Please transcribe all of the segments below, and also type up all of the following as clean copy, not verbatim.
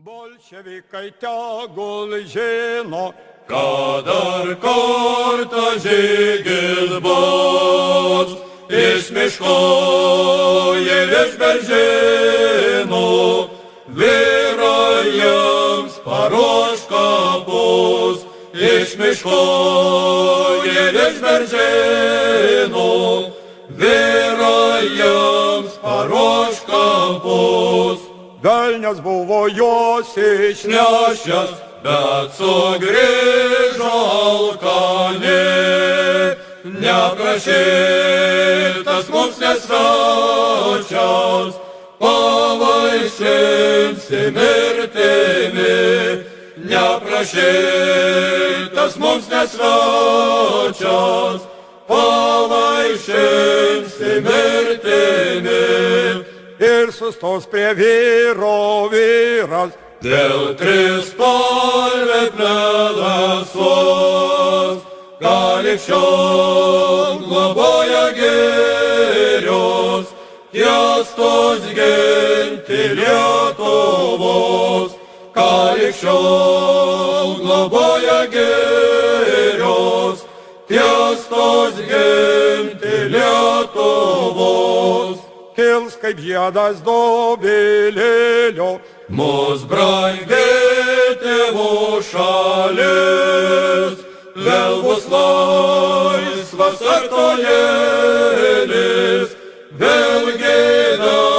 Bolševikai tegul žino, kad dar kartą žygis bus, iš miško ir iš beržynų, vyrajams paruoš kapus, iš miško ir iš beržynų, vyrajams paruoš kapus. velnias buvo jos išnešęs, Bet sugrįžo alkani, neprašytas mums nesvečias, pavaišinsi mirtimi. Neprašytas mums nesvečias, pavaišinsi mirtimi. ir sustos prie vyro vyras, Dėl trispalvė plėlesos, gal iki šiol globoja girios, tiestos ginti Lietuvos. Gal iki šiol globoja girios, tiestos ginti Lietuvos. kils kaip žiedas dobilėlio, Mus brangi tėvų šalis, vėl bus laisvas artojėlis, vėl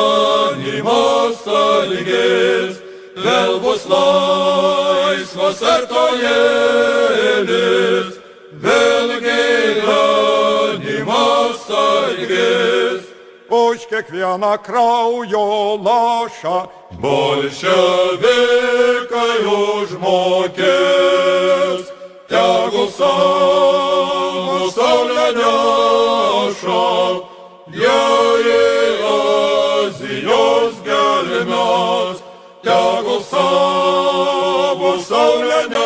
gyvenimas salgis, vėl bus laisvas artojėlis, vėl gyvenimas salgis. už kiekvieną kraujo lašą, Bolševikai užmokės, tegul savo saulę neša, jie į Azijos gelmes, tegul savo saulę neša.